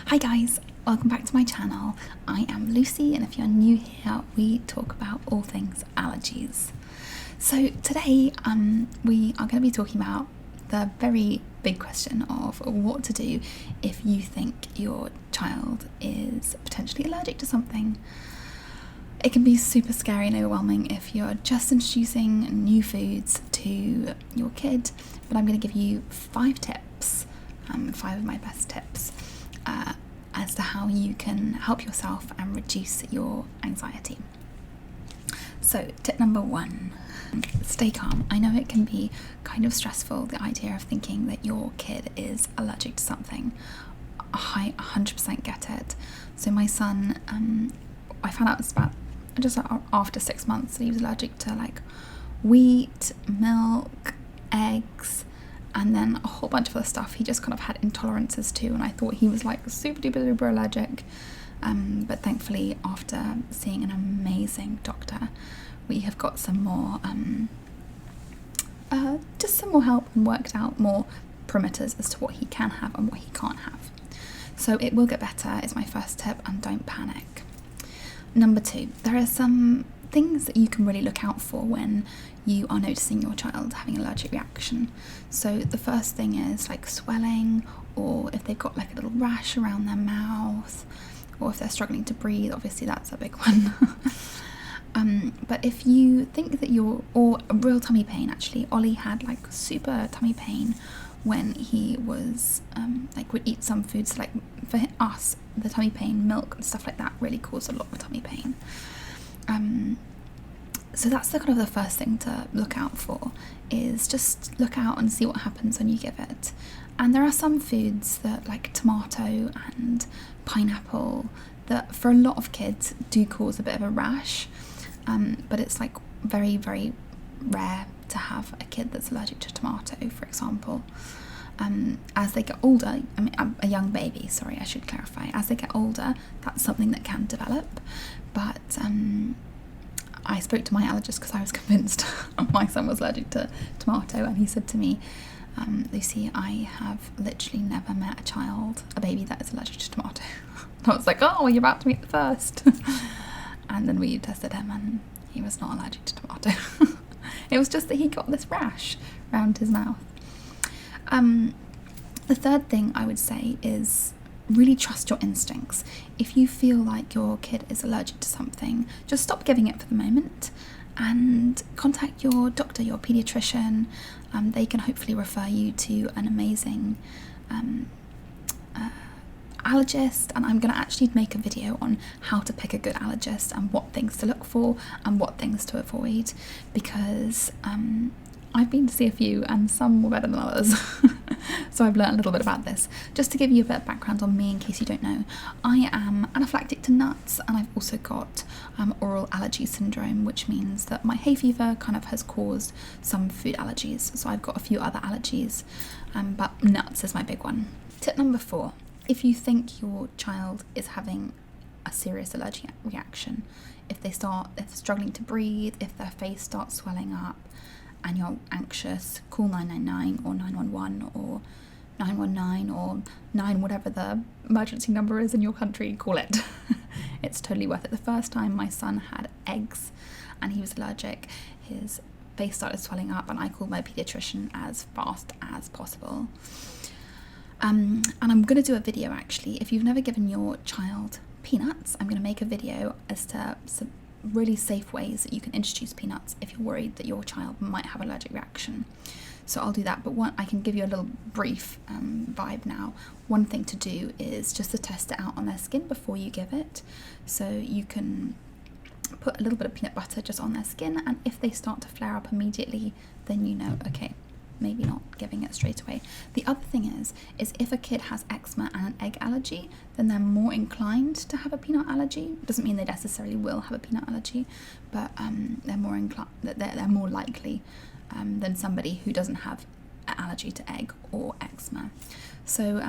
Hi guys, welcome back to my channel. I am Lucy, and if you're new here, we talk about all things allergies. So today we are going to be talking about the very big question of what to do if you think your child is potentially allergic to something. It can be super scary and overwhelming if you're just introducing new foods to your kid, but I'm going to give you 5 tips, 5 of my best tips, as to how you can help yourself and reduce your anxiety. So tip number 1, stay calm. I know it can be kind of stressful, the idea of thinking that your kid is allergic to something. I 100% get it. So my son, I found out about just after 6 months that he was allergic to like wheat, milk, eggs, and then a whole bunch of other stuff he just kind of had intolerances to, and I thought he was like super duper allergic, but thankfully after seeing an amazing doctor we have got some more just some more help and worked out more parameters as to what he can have and what he can't have. So it will get better is my first tip, and don't panic. Number 2, there are some things that you can really look out for when you are noticing your child having an allergic reaction. So the first thing is like swelling, or if they've got like a little rash around their mouth, or if they're struggling to breathe. Obviously that's a big one. But if you think that or a real tummy pain, actually Ollie had like super tummy pain when he was would eat some foods. Like for us, the tummy pain, milk and stuff like that really caused a lot of tummy pain. So that's the kind of the first thing to look out for, is just look out and see what happens when you give it. And there are some foods that, like tomato and pineapple, that for a lot of kids do cause a bit of a rash, but it's like very, very rare to have a kid that's allergic to tomato, for example. As they get older, a young baby, sorry, I should clarify, as they get older, that's something that can develop. But I spoke to my allergist because I was convinced my son was allergic to tomato, and he said to me, Lucy, I have literally never met a baby that is allergic to tomato. And I was like, oh, well, you're about to meet the first. And then we tested him and he was not allergic to tomato. It was just that he got this rash around his mouth. The third thing I would say is really trust your instincts. If you feel like your kid is allergic to something, just stop giving it for the moment and contact your doctor, your pediatrician. They can hopefully refer you to an amazing allergist, and I'm going to actually make a video on how to pick a good allergist and what things to look for and what things to avoid, because I've been to see a few and some were better than others. So I've learned a little bit about this. Just to give you a bit of background on me in case you don't know, I am anaphylactic to nuts, and I've also got oral allergy syndrome, which means that my hay fever kind of has caused some food allergies. So I've got a few other allergies, but nuts is my big one. Tip number 4, if you think your child is having a serious allergic reaction, if they're struggling to breathe, if their face starts swelling up and you're anxious, call 999 or 911 or 919 or 9, whatever the emergency number is in your country, call it. It's totally worth it. The first time my son had eggs and he was allergic, his face started swelling up, and I called my pediatrician as fast as possible. And I'm going to do a video actually. If you've never given your child peanuts, I'm going to make a video as to some really safe ways that you can introduce peanuts if you're worried that your child might have an allergic reaction. So I'll do that, but I can give you a little brief vibe now. One thing to do is just to test it out on their skin before you give it. So you can put a little bit of peanut butter just on their skin, and if they start to flare up immediately, then you know, okay, maybe not giving it straight away. The other thing is if a kid has eczema and an egg allergy, then they're more inclined to have a peanut allergy. It doesn't mean they necessarily will have a peanut allergy, but they're more likely than somebody who doesn't have an allergy to egg or eczema. So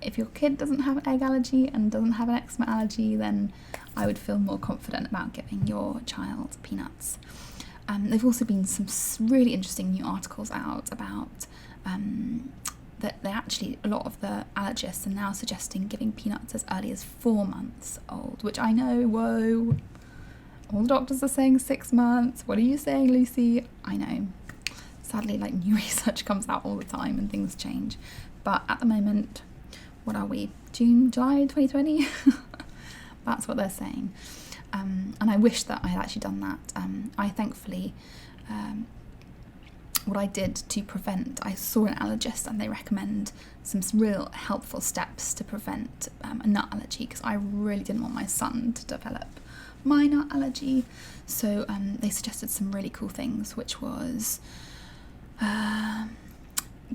if your kid doesn't have an egg allergy and doesn't have an eczema allergy, then I would feel more confident about giving your child peanuts. There've also been some really interesting new articles out about that they actually, a lot of the allergists are now suggesting giving peanuts as early as 4 months old, which I know, whoa, all the doctors are saying 6 months. What are you saying, Lucy? I know. Sadly, like, new research comes out all the time and things change. But at the moment, what are we? June, July 2020? That's what they're saying. And I wish that I had actually done that. I thankfully, what I did to prevent, I saw an allergist and they recommend some real helpful steps to prevent a nut allergy, because I really didn't want my son to develop my nut allergy. So they suggested some really cool things, which was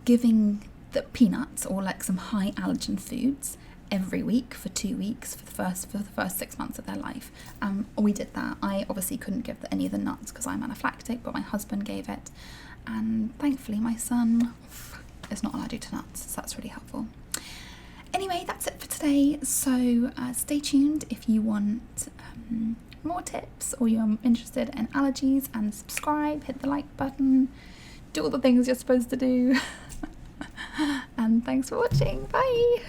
giving the peanuts or like some high allergen foods every week for 2 weeks for the first 6 months of their life. We did that. I obviously couldn't give any of the nuts because I'm anaphylactic, but my husband gave it, and thankfully my son is not allergic to nuts, so that's really helpful. Anyway, that's it for today. So stay tuned if you want more tips, or you're interested in allergies, and subscribe, hit the like button, do all the things you're supposed to do. And thanks for watching. Bye.